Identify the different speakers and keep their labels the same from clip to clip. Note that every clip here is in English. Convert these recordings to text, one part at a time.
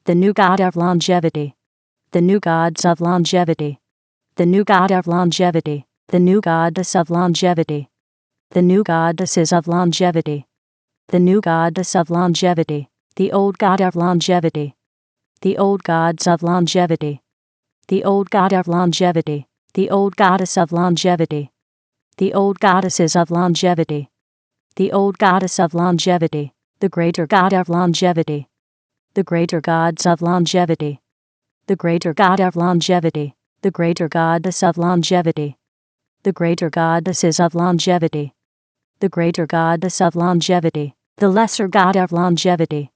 Speaker 1: the new god of longevity, the new gods of longevity, the new god of longevity, the new goddess of longevity, the new goddesses of longevity, the new goddess of longevity, the old god of longevity, the old gods of longevity, the old god of longevity, the old goddess of longevity, the old goddesses of longevity, the old goddess of longevity, the greater god of longevity, the greater gods of longevity, the greater god of longevity, the greater goddess of longevity, the greater goddesses of longevity, the greater goddess of longevity, the lesser god of longevity,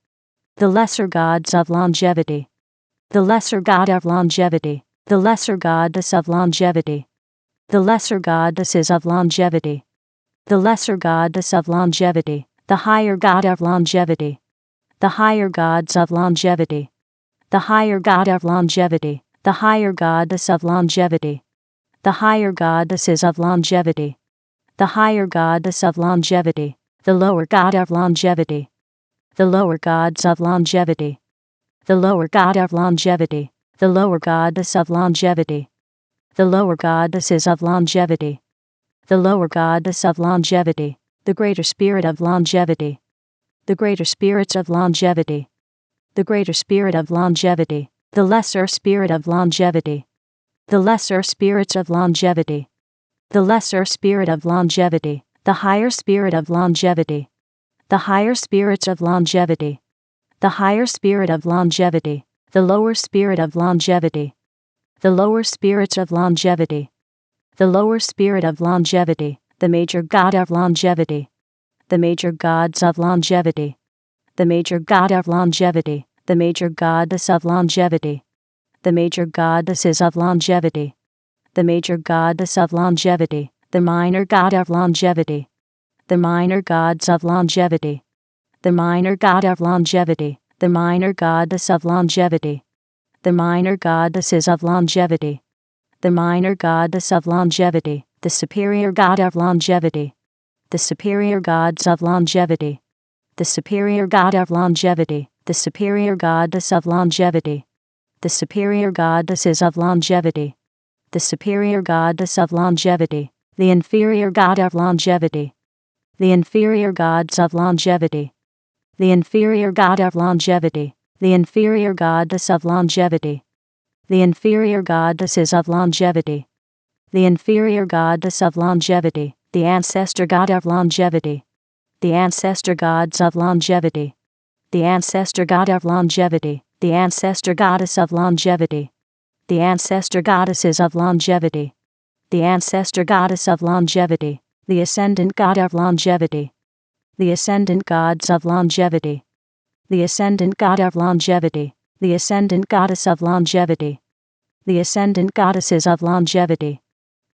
Speaker 1: the lesser gods of longevity, the lesser god of longevity, the lesser goddess of longevity, the lesser goddesses of longevity, the lesser goddess of longevity, the higher god of longevity, the higher gods of longevity, the higher god of longevity, the higher goddess of longevity, the higher goddesses of longevity, the higher goddess of longevity, the lower god of longevity, the lower gods of longevity, the lower god of longevity, the lower goddess of longevity, the lower goddesses of longevity, the lower goddess of longevity, the greater spirit of longevity, the greater spirits of longevity, the greater spirit of longevity, the lesser spirit of longevity, the lesser spirits of longevity, the lesser spirit of longevity, the higher spirit of longevity, the higher spirits of longevity, the higher spirit of longevity, the lower spirit of longevity, the lower spirits of longevity, the lower spirit of longevity, the major god of longevity, the major gods of longevity, the major god of longevity, the major goddess of longevity, the major goddesses of longevity, the major goddess of longevity, the minor god of longevity, the minor gods of longevity, the minor god of longevity, the minor goddess of longevity, the minor goddesses of longevity, the minor goddess of longevity, the superior god of longevity, the superior gods of longevity, the superior god of longevity, the superior goddess of longevity, the superior goddesses of longevity, the superior goddess of longevity, the inferior god of longevity, the inferior gods of longevity, the inferior god of longevity, the inferior goddess of longevity, the inferior goddesses of longevity, the inferior goddess of longevity, the ancestor god of longevity, the ancestor gods of longevity, the ancestor god of longevity, the ancestor goddess of longevity, the ancestor goddesses of longevity, the ancestor goddess of longevity, the ascendant god of longevity, the ascendant gods of longevity, the ascendant god of longevity, the ascendant goddess of longevity, the ascendant goddesses of longevity,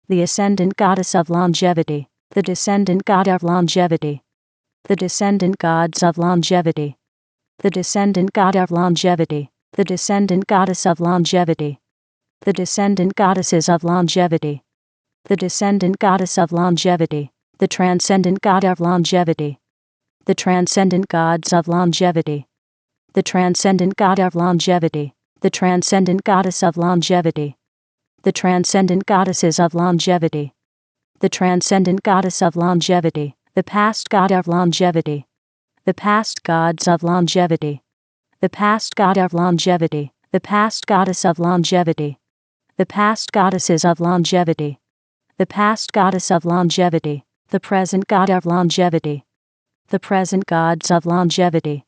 Speaker 1: the ascendant goddess of longevity, the descendant god of longevity, the descendant gods of longevity, the descendant god of longevity, the descendant goddess of longevity, the descendant goddesses of longevity, the descendant goddess of longevity, the transcendent god of longevity, the transcendent gods of longevity, the transcendent god of longevity, the transcendent goddess of longevity, the transcendent goddesses of longevity, the transcendent goddess of longevity, the past god of longevity, the past gods of longevity, the past god of longevity, the past goddess of longevity, the past goddesses of longevity, the past goddess of longevity, the present god of longevity, the present gods of longevity,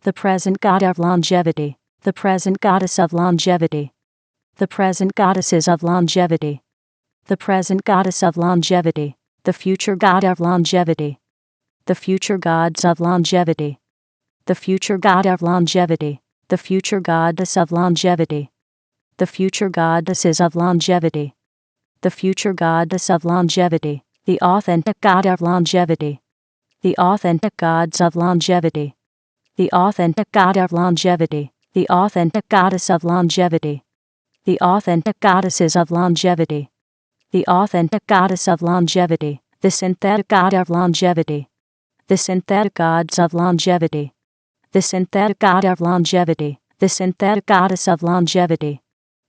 Speaker 1: the present god of longevity, the present goddess of longevity, the present goddesses of longevity, the present goddess of longevity, the future god of longevity, the future gods of longevity, the future god of longevity, the future goddess of longevity, the future goddesses of longevity, the future goddess of longevity, the authentic god of longevity, the authentic gods of longevity, the authentic god of longevity, the authentic goddess of longevity, the authentic goddesses of longevity, the authentic goddess of longevity, the synthetic god of longevity, the synthetic gods of longevity, the synthetic god of longevity, The synthetic goddess of longevity.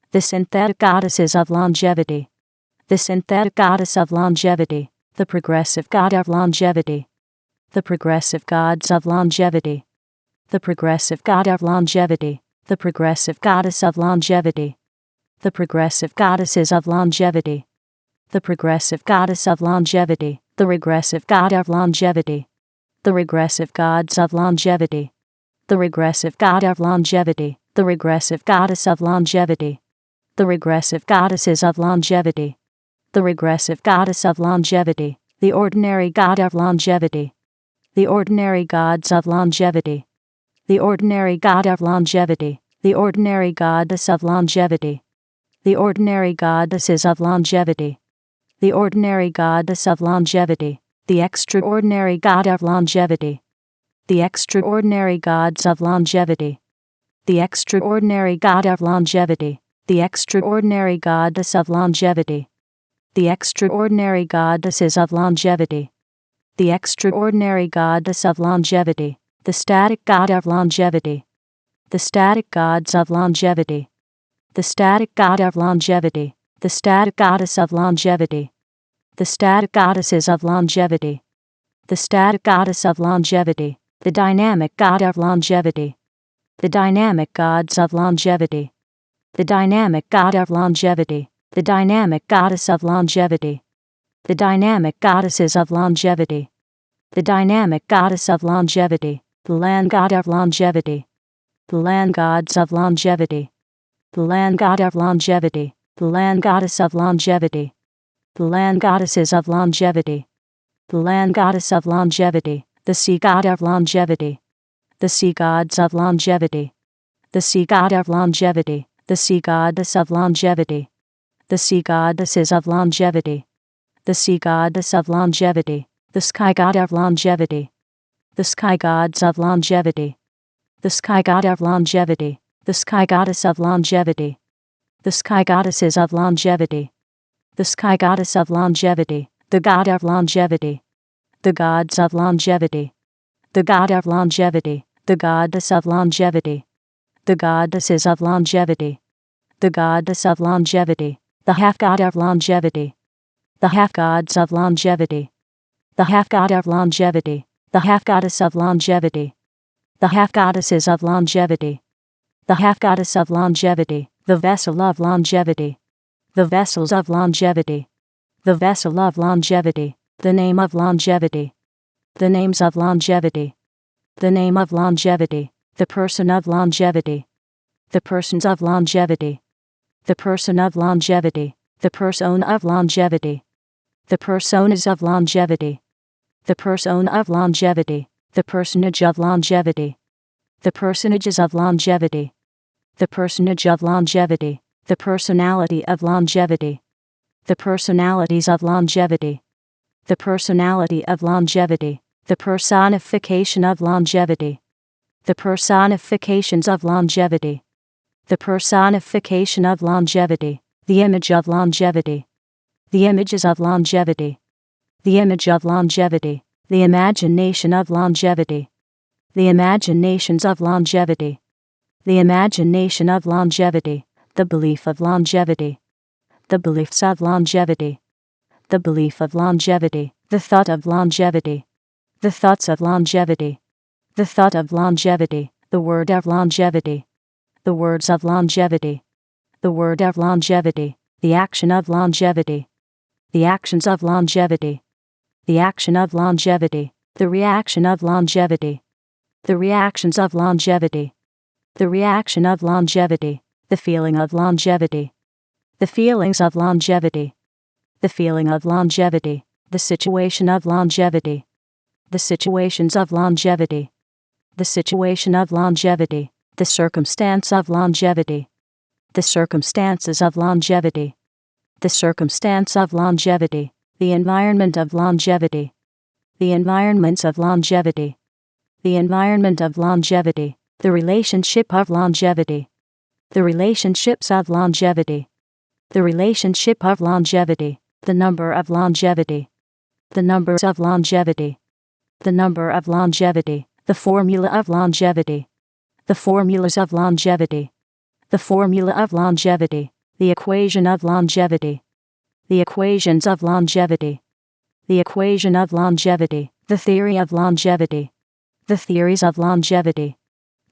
Speaker 1: The synthetic goddesses of longevity. The synthetic goddess of longevity. The progressive god of longevity. The progressive gods of longevity. The progressive god of longevity. The progressive goddess of longevity. The progressive goddesses of longevity. The progressive goddess of longevity. The regressive god of longevity. The regressive gods of longevity. The regressive god of longevity. The regressive goddess of longevity. The regressive goddesses of longevity. The regressive goddess of longevity. The ordinary god of longevity. The ordinary gods of longevity. The ordinary god of longevity. The ordinary goddess of longevity. The ordinary goddesses of longevity. The ordinary goddess of longevity. The extraordinary god of longevity. The extraordinary gods of longevity. The extraordinary god of longevity. The extraordinary goddess of longevity. The extraordinary goddesses of longevity. The extraordinary goddess of longevity. The static god of longevity. The static gods of longevity. The static god of longevity. The static goddess of longevity. The static goddesses of longevity. The static goddess of longevity. The dynamic god of longevity. The dynamic gods of longevity. The dynamic god of longevity. The dynamic goddess of longevity. The dynamic goddesses of longevity. The dynamic goddess of longevity. The land god of longevity. The land gods of longevity. The land god of longevity. The land goddess of longevity. The land goddesses of longevity. The land goddess of longevity. The sea god of longevity. The sea gods of longevity. The sea god of longevity. The sea goddess of longevity. The sea goddesses of longevity. The sea goddess of longevity. The sky god of longevity. The sky gods of longevity. The sky god of longevity. The sky goddess of longevity. The sky goddesses of longevity. The sky goddess of longevity. The god of longevity. The gods of longevity. The god of longevity. The goddess of longevity. The goddesses of longevity. The goddess of longevity. The half god of longevity. The half gods of longevity. The half god of longevity. The half goddess of longevity. The half goddesses of longevity. The half goddess of longevity. The vessel of longevity. The vessels of longevity. The vessel of longevity. The name of longevity. The names of longevity. The name of longevity. The person of longevity. The persons of longevity. The person of longevity. The persona of longevity. The personas of longevity. The persona of longevity. The personage of longevity. The personages of longevity. The personage of longevity. The personality of longevity. The personalities of longevity. The personality of longevity. The personification of longevity. The personifications of longevity. The personification of longevity. The image of longevity. The images of longevity. The image of longevity. The imagination of longevity. The imaginations of longevity. The imagination of longevity. The belief of longevity. The beliefs of longevity. The belief of longevity. The thought of longevity. The thoughts of longevity. The thought of longevity. The word of longevity. The words of longevity. The word of longevity. The action of longevity. The actions of longevity. The action of longevity. The reaction of longevity. The reactions of longevity. The reaction of longevity. The feeling of longevity. The feelings of longevity. The feeling of longevity. The situation of longevity. The situations of longevity. The situation of longevity. The circumstance of longevity. The circumstances of longevity. The circumstance of longevity. The environment of longevity. The environments of longevity. The environment of longevity. The relationship of longevity. The relationships of longevity. The relationship of longevity. The number of longevity. The numbers of longevity. The number of longevity. The formula of longevity. The formulas of longevity. The formula of longevity. The equation of longevity. The equations of longevity. The equation of longevity. The theory of longevity. The theories of longevity.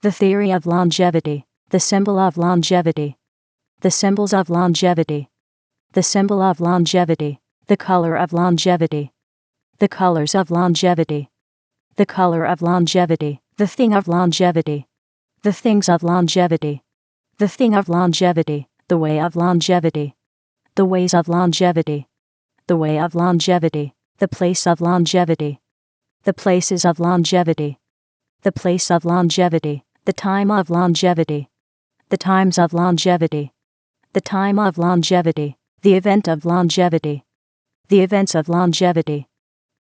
Speaker 1: The theory of longevity. The symbol of longevity. The symbols of longevity. The symbol of longevity. The color of longevity. The colors of longevity. The color of longevity. The thing of longevity. The things of longevity. The thing of longevity. The way of longevity. The ways of longevity. The way of longevity. The place of longevity. The places of longevity. The place of longevity. The time of longevity. The times of longevity. The time of longevity. The event of longevity. The events of longevity.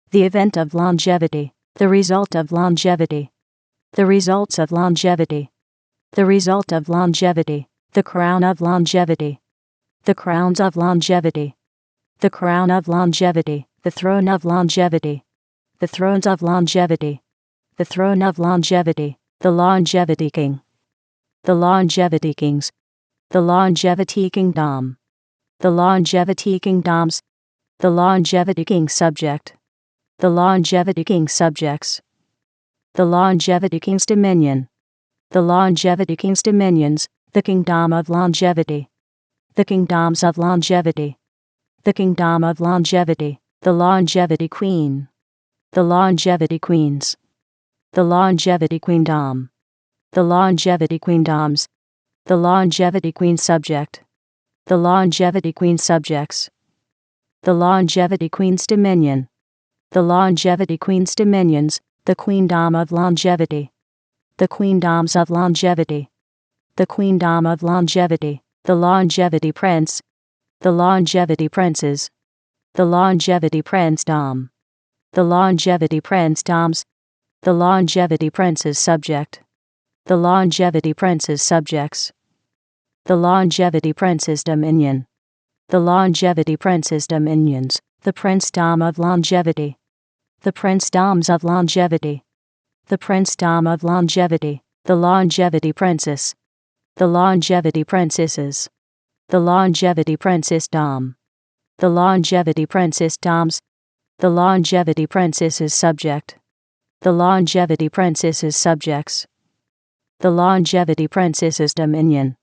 Speaker 1: The event of longevity. The result of longevity. The results of longevity. The result of longevity. The crown of longevity. The crowns of longevity. The crown of longevity. The throne of longevity. The thrones of longevity. The throne of longevity. The longevity king. The longevity kings. The longevity kingdom. The longevity kingdoms. The longevity king subject. The longevity king subjects. The longevity king's dominion. The longevity king's dominions. The kingdom of longevity. The kingdoms of longevity. The kingdom of longevity. The longevity queen. The longevity queens. The longevity queendom. The longevity queendoms. The longevity queen subject. The longevity queen subjects. The longevity queen's dominion. The longevity queen's dominions. The queendom of longevity. The queendoms of longevity. The queendom of longevity. The longevity prince. The longevity princes. The longevity princedom. The longevity princedoms. The longevity prince's subject. The longevity prince's subjects. The longevity prince's dominion. The longevity prince's dominions. The princedom of longevity. The princedoms of longevity. The princedom of longevity. The longevity princess. The longevity princesses. The longevity princessdom. The longevity princessdoms. The longevity princess's subject. The longevity princess's subjects. The longevity princess's dominion.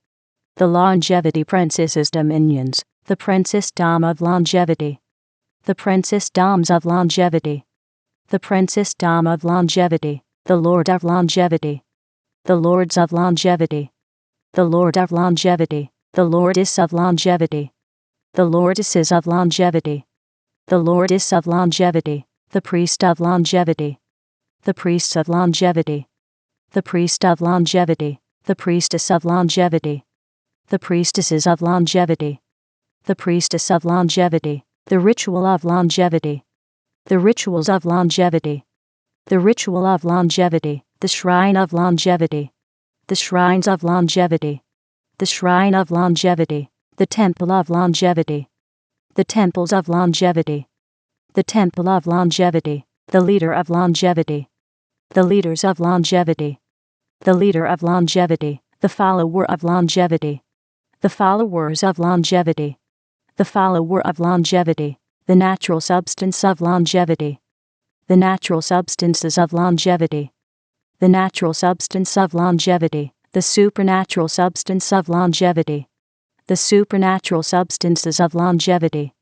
Speaker 1: The longevity princess's dominions. The princessdom of longevity. The princessdoms of longevity. The princessdom of longevity. The lord of longevity. The lords of longevity. The lord of longevity. The lordess of longevity. The lordesses of longevity. The lordess of longevity. The priest of longevity. The priests of longevity. The priest of longevity. The priestess of longevity. The priestesses of longevity. The priestess of longevity. The ritual of longevity. The rituals of longevity. The ritual of longevity. The shrine of longevity. The shrines of longevity. The shrine of longevity. The temple of longevity. The temples of longevity. The temple of longevity. The leader of longevity. The leaders of longevity. The leader of longevity. The follower of longevity. The followers of longevity. The follower of longevity. The natural substance of longevity. The natural substances of longevity. The natural substance of longevity. The supernatural substance of longevity. The supernatural substances of longevity.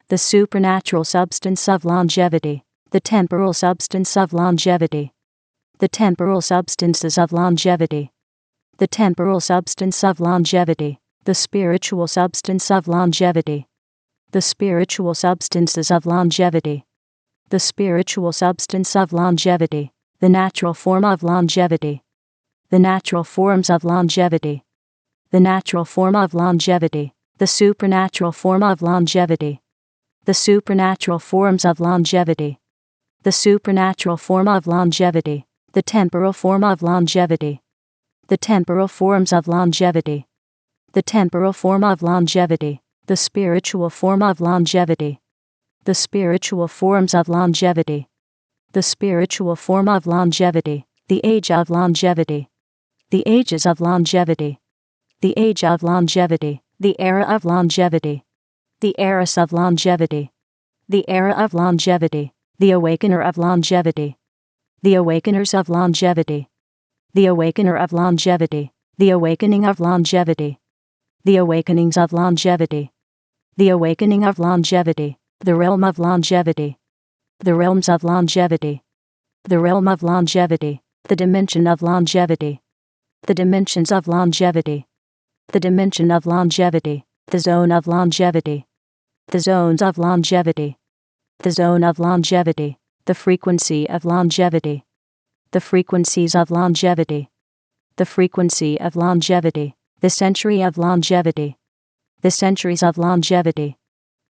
Speaker 1: The supernatural substance of longevity. The temporal substance of longevity. The temporal substances of longevity. The temporal substance of longevity. The spiritual substance of longevity. The spiritual substances of longevity. The spiritual substance of longevity. The natural form of longevity. The natural forms of longevity. The natural form of longevity. The supernatural form of longevity. The supernatural forms of longevity. The supernatural form of longevity. The temporal form of longevity. The temporal forms of longevity. The temporal form of longevity. The spiritual form of longevity. The spiritual forms of longevity. The spiritual form of longevity. The age of longevity. The ages of longevity. The age of longevity. The era of longevity. The eras of longevity. The era of longevity. The awakener of longevity. The awakeners of longevity. The awakener of longevity. The awakening of longevity. The awakenings of longevity. The awakening of longevity. The realm of longevity. The realms of longevity. The realm of longevity. The dimension of longevity. The dimensions of longevity. The dimension of longevity. The zone of longevity. The zones of longevity. The zone of longevity. The frequency of longevity. The frequencies of longevity. The frequency of longevity. The century of longevity. The centuries of longevity.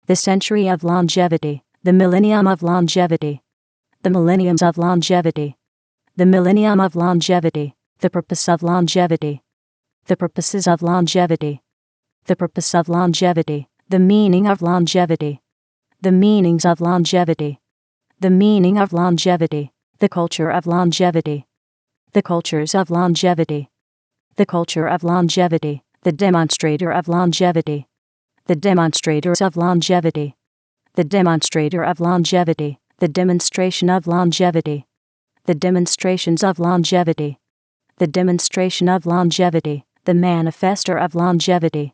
Speaker 1: The century of longevity. The millennium of longevity. The millenniums of longevity. The millennium of longevity. The purpose of longevity. The purposes of longevity. The purpose of longevity. The meaning of longevity. The meanings of longevity. The meaning of longevity. The culture of longevity. The cultures of longevity. The culture of longevity. The demonstrator of longevity. The demonstrators of longevity. The demonstrator of longevity. The demonstration of longevity. The demonstrations of longevity. The demonstration of longevity. The manifester of longevity.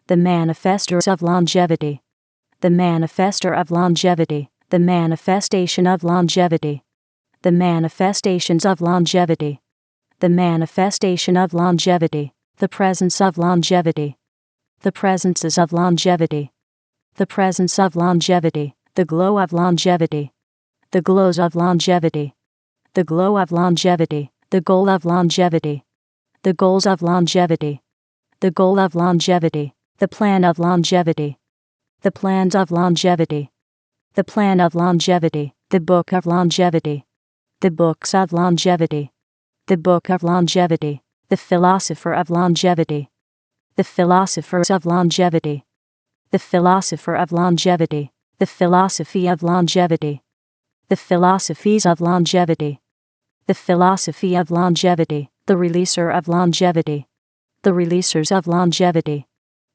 Speaker 1: The manifestors of longevity. The manifester of longevity. The manifestation of longevity. The manifestations of longevity. The manifestation of longevity. The presence of longevity. The presences of longevity. The presence of longevity. The glow of longevity. The glows of longevity. The glow of longevity. The goal of longevity. The goals of longevity. The goal of longevity. The plan of longevity. The plans of longevity. The plan of longevity. The book of longevity. The books of longevity. The book of longevity. The philosopher of longevity. The philosophers of longevity. The philosopher of longevity. The philosophy of longevity. The philosophies of longevity. The philosophy of longevity. The releaser of longevity. The releasers of longevity.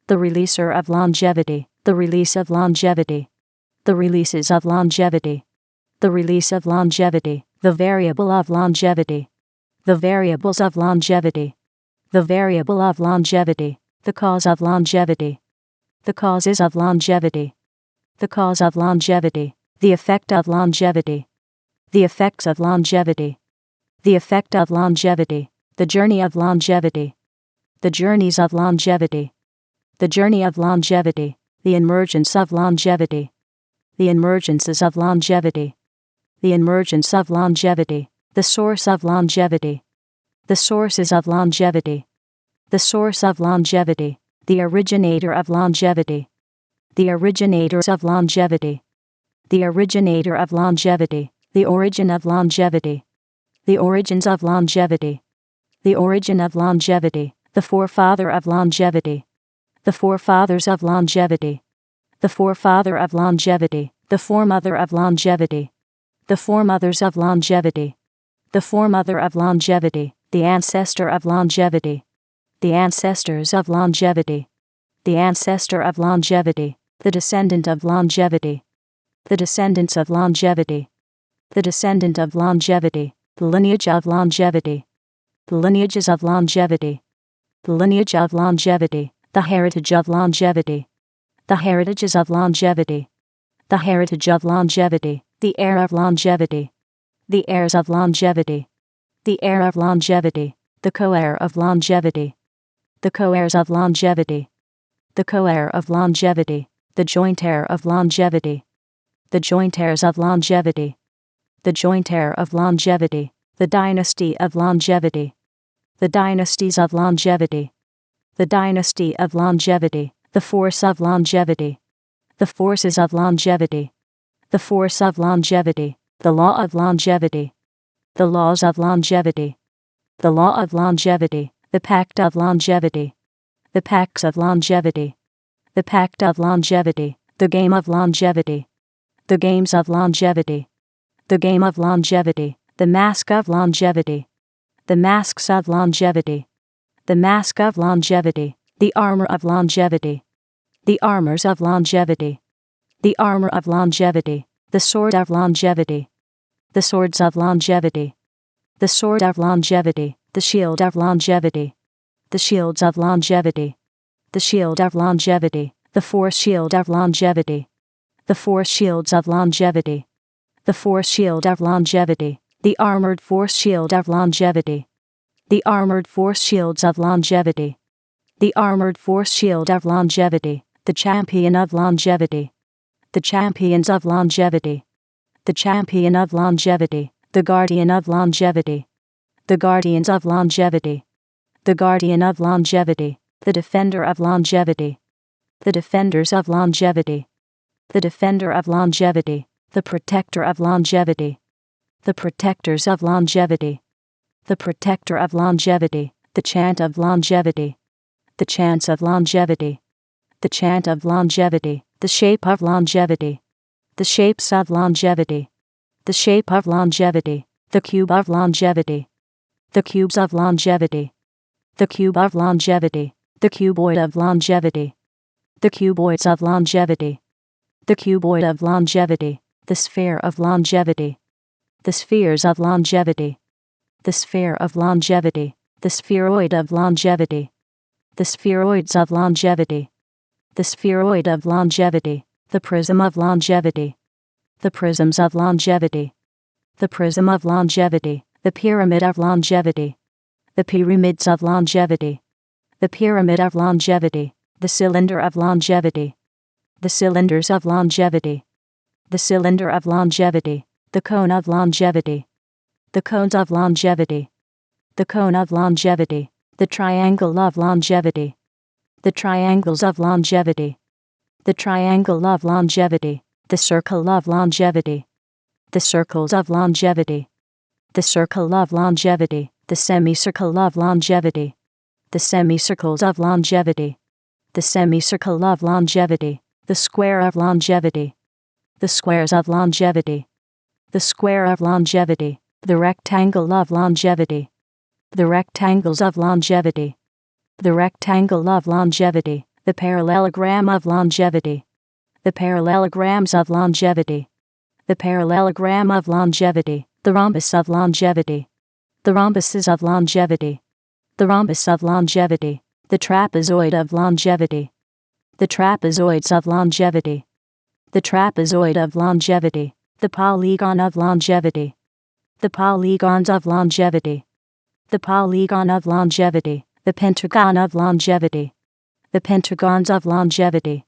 Speaker 1: The releaser of longevity. The release of longevity. The releases of longevity. The release of longevity. The variable of longevity. The variables of longevity. The variable of longevity. The cause of longevity. The causes of longevity. The cause of longevity. The effect of longevity. The effects of longevity. The effect of longevity. The journey of longevity. The journeys of longevity. The journey of longevity. The emergence of longevity. The emergences of longevity. The emergence of longevity. The source of longevity. The sources of longevity. The source of longevity. The originator of longevity. The originators of longevity. The originator of longevity. The origin of longevity. The origins of longevity. The origin of longevity. The forefather of longevity. The forefathers of longevity. The forefather of longevity. The foremother of longevity. The foremothers of longevity. The foremother of longevity. The ancestor of longevity. The ancestors of longevity. The ancestor of longevity. The descendant of longevity. The descendants of longevity. The descendant of longevity. The lineage of longevity. The lineages of longevity. The lineage of longevity. The heritage of longevity. The heritages of longevity. The heritage of longevity. The heir of longevity. The heirs of longevity. The heir of longevity. The co-heir of longevity. The co-heirs of longevity. The co-heir of longevity. The joint heir of longevity. The joint heirs of longevity. The joint heir of longevity. The dynasty of longevity. The dynasties of longevity. The dynasty of longevity. The force of longevity. The forces of longevity. The force of longevity. The law of longevity. The laws of longevity. The law of longevity. The pact of longevity. The pacts of longevity. The pact of longevity. The game of longevity. The games of longevity. The game of longevity. The mask of longevity. The masks of longevity. The mask of longevity. The armor of longevity. The armors of longevity. The armor of longevity. The sword of longevity. The swords of longevity. The sword of longevity. The shield of longevity. The shields of longevity. The shield of longevity. The force shield of longevity. The force shields of longevity. The force shield of longevity. The armored force shield of longevity. The armored force shields of longevity. The armored force shield of longevity. The champion of longevity. The champions of longevity. The champion of longevity. The guardian of longevity. The guardians of longevity. The guardian of longevity. The defender of longevity. The defenders of longevity. The defender of longevity. The protector of longevity. The protectors of longevity. The protector of longevity. The chant of longevity. The chants of longevity. The chant of longevity. The shape of longevity. The shapes of longevity. The shape of longevity. The cube of longevity. The cubes of longevity. The cube of longevity. The cuboid of longevity. The cuboids of longevity. The cuboid of longevity. The sphere of longevity. The spheres of longevity. The sphere of longevity. The spheroid of longevity. The spheroids of longevity. The spheroid of longevity. The prism of longevity. The prisms of longevity. The prism of longevity. The pyramid of longevity. The pyramids of longevity. The pyramid of longevity. The cylinder of longevity. The cylinders of longevity. The cylinder of longevity. The cone of longevity. The cones of longevity. The cone of longevity. The triangle of longevity. The triangles of longevity. The triangle of longevity. The circle of longevity. The circles of longevity. The circle of longevity. The semicircle of longevity. The semicircles of longevity. The semicircle of longevity. The square of longevity. The squares of longevity. The square of longevity. The rectangle of longevity. The rectangles of longevity. The rectangle of longevity. The parallelogram of longevity. The parallelograms of longevity. The parallelogram of longevity. The rhombus of longevity. The rhombuses of longevity. The rhombus of longevity. The trapezoid of longevity. The trapezoids of longevity. The trapezoid of longevity. The polygon of longevity. The polygons of longevity. The polygon of longevity. The pentagon of longevity. The pentagons of longevity.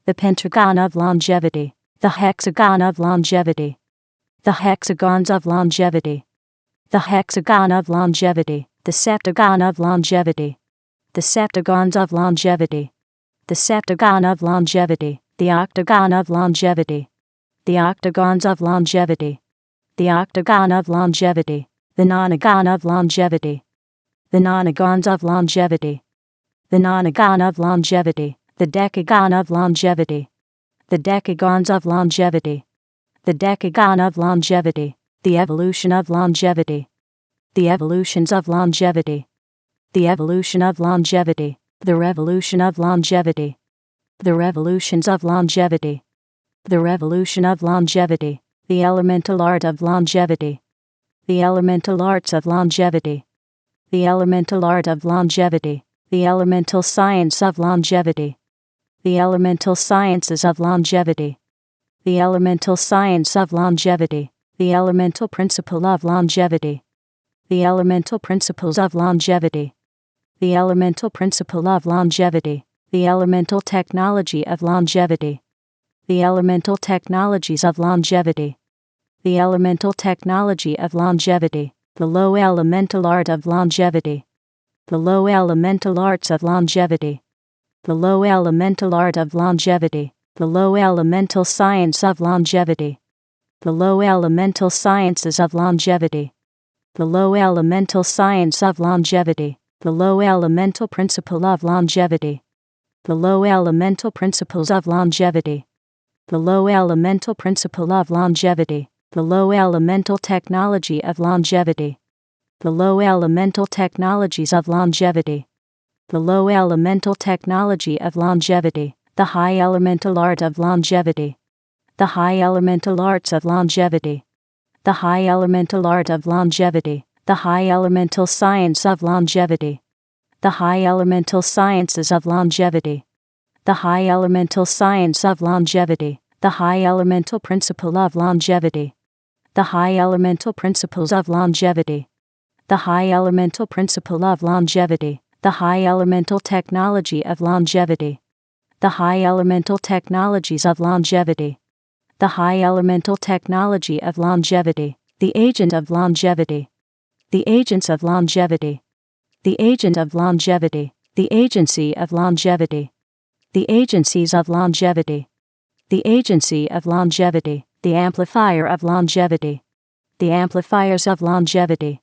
Speaker 1: The pentagon of longevity. The hexagon of longevity. The hexagons of longevity. The hexagon of longevity. The septagon of longevity. The septagons of longevity. The septagon of longevity. The octagon of longevity. The octagons of longevity. The octagon of longevity. The nonagon of longevity. The nonagons of longevity. The nonagon of longevity. The decagon of longevity. The decagons of longevity. The decagon of longevity. The evolution of longevity. The evolutions of longevity. The evolution of longevity. The revolution of longevity. The revolutions of longevity. The revolution of longevity. The elemental art of longevity. The elemental arts of longevity. The elemental art of longevity. The elemental science of longevity. The elemental sciences of longevity. The elemental science of longevity. The elemental principle of longevity. The elemental principles of longevity. The elemental principle of longevity. The elemental technology of longevity. The elemental technologies of longevity. The elemental technology of longevity. The low elemental art of longevity. The low elemental arts of longevity. The low elemental art of longevity. The low elemental science of longevity. The low elemental sciences of longevity. The low elemental science of longevity. The low elemental principle of longevity. The low elemental principles of longevity. The low elemental principle of longevity. The low elemental technology of longevity. The low elemental technologies of longevity. The low elemental technology of longevity. The high elemental art of longevity. The high elemental arts of longevity. The high elemental art of longevity. The high elemental science of longevity. The high elemental sciences of longevity. The high elemental science of longevity. The high elemental principle of longevity. The high elemental principles of longevity. The high elemental principle of longevity. The high elemental technology of longevity. The high elemental technologies of longevity. The high elemental technology of longevity. The agent of longevity. The agents of longevity. The agent of longevity. The agency of longevity. The agencies of longevity. The agency of longevity. The amplifier of longevity. The amplifiers of longevity.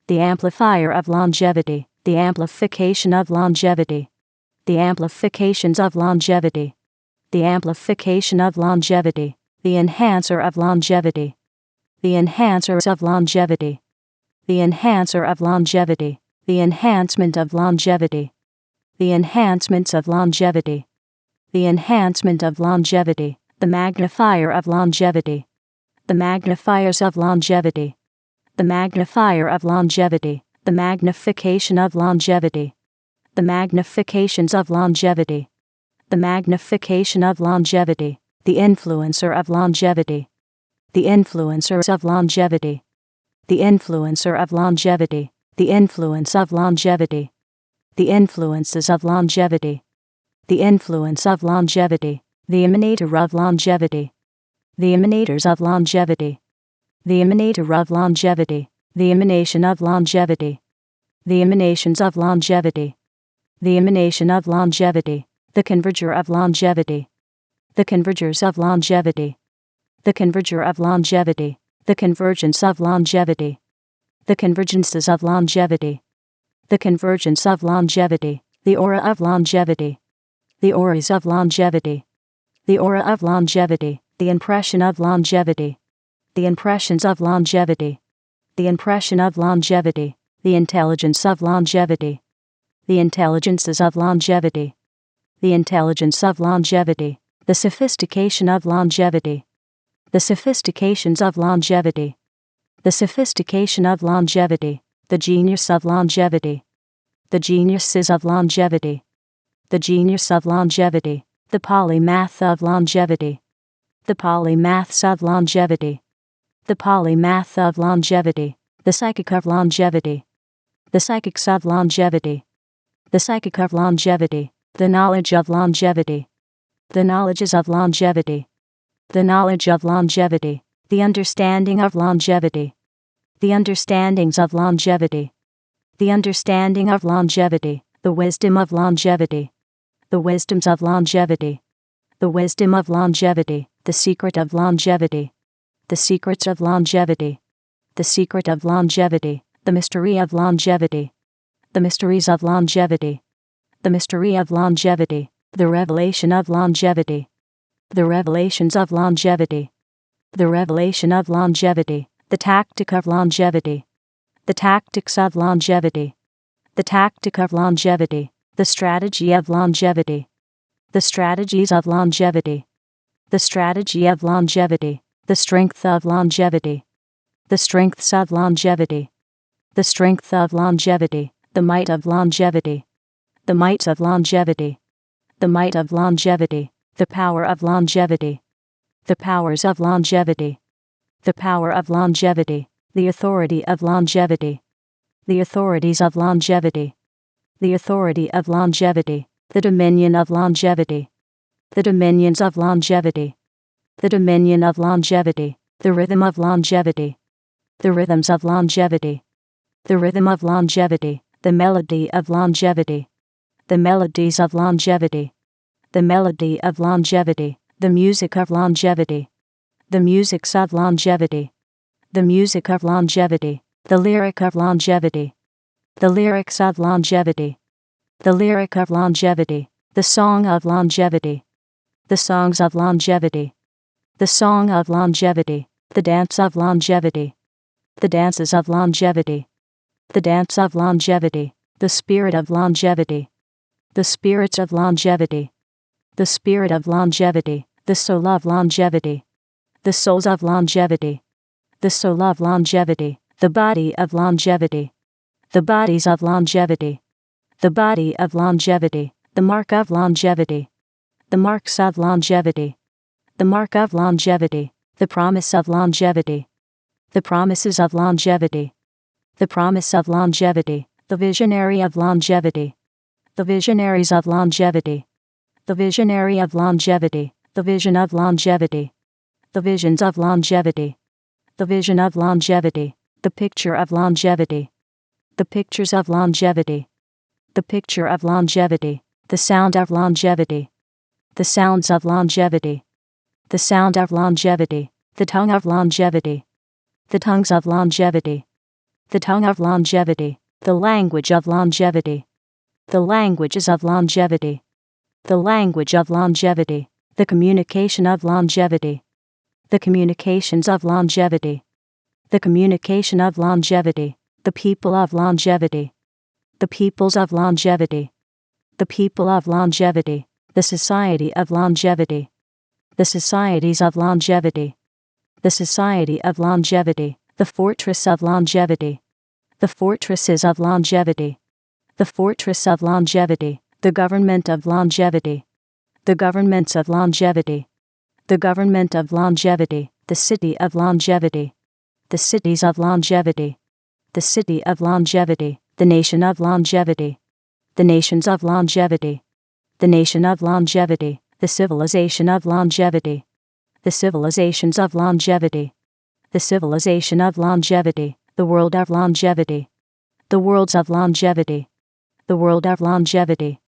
Speaker 1: The amplifier of longevity. The amplification of longevity. The amplifications of longevity. The amplification of longevity. The enhancer of longevity. The enhancers of longevity. The enhancer of longevity. The enhancement of longevity. The enhancements of longevity. The enhancement of longevity. The magnifier of longevity. The magnifiers of longevity. The magnifier of longevity. The magnification of longevity. The magnifications of longevity. The magnification of longevity. The influencer of longevity. The influencers of longevity. The influencer of longevity. The influence of longevity. The influences of longevity. The influence of longevity. The emanator of longevity. The emanators of longevity. The emanator of longevity. The emanation of longevity. The emanations of longevity. The emanation of longevity. The converger of longevity. The convergers of longevity. The converger of longevity. The convergence of longevity. The convergences of longevity. The convergence of longevity. The aura of longevity. The auras of longevity. The aura of longevity. The impression of longevity. The impressions of longevity. The impression of longevity. The intelligence of longevity. The intelligences of longevity. The intelligence of longevity. The sophistication of longevity. The sophistications of longevity. The sophistication of longevity. The genius of longevity. The geniuses of longevity. The genius of longevity. The polymath of longevity. The polymaths of longevity. The polymath of longevity. The psychic of longevity. The psychics of longevity. The psychic of longevity. The knowledge of longevity. The knowledges of longevity. The knowledge of longevity. The understanding of longevity. The understandings of longevity. The understanding of longevity. The wisdom of longevity. The wisdoms of longevity. The wisdom of longevity. The secret of longevity. The secrets of longevity. The secret of longevity. The mystery of longevity. The mysteries of longevity. The mystery of longevity. The revelation of longevity. The revelations of longevity. The revelation of longevity. The tactic of longevity. The tactics of longevity. The tactic of longevity. The strategy of longevity. The strategies of longevity. The strategy of longevity. The strength of longevity. The strengths of longevity. The strength of longevity. The might of longevity. The might of longevity. The might of longevity. The power of longevity. The powers of longevity. The power of longevity. The authority of longevity. The authorities of longevity. The authority of longevity. The dominion of longevity. The dominions of longevity. The dominion of longevity. The rhythm of longevity. The rhythms of longevity. The rhythm of longevity. The melody of longevity. The melodies of longevity. The melody of longevity. The music of longevity. The musics of longevity. The music of longevity. The lyric of longevity. The lyrics of longevity. The lyric of longevity. The song of longevity. The songs of longevity. The song of longevity. The dance of longevity. The dances of longevity. the dance of longevity, the spirit of longevity, the spirits of longevity, the spirit of longevity, the soul of longevity, the souls of longevity, the soul of longevity, the body of longevity, the bodies of longevity, the body of longevity, the mark of longevity, the marks of longevity, the mark of longevity, the promise of longevity, the promises of longevity, the promise of longevity, the visionary of longevity, the visionaries of longevity, the visionary of longevity, the vision of longevity, the visions of longevity, the vision of longevity, the picture of longevity, the pictures of longevity, the picture of longevity, the sound of longevity, the sounds of longevity, the sound of longevity, the tongue of longevity, the tongues of longevity, the tongue of longevity, the language of longevity, the languages of longevity, the language of longevity, the communication of longevity, the communications of longevity, the communication of longevity, the people of longevity, the peoples of longevity, the people of longevity, the society of longevity, the societies of longevity, the society of longevity, the fortress of longevity, the fortresses of longevity, the fortress of longevity, the government of longevity, the governments of longevity, the government of longevity, the city of longevity, the cities of longevity, the city of longevity, the nation of longevity, the nations of longevity, the nation of longevity, the civilization of longevity, the civilizations of longevity, the civilization of longevity, the world of longevity, the worlds of longevity, the world of longevity,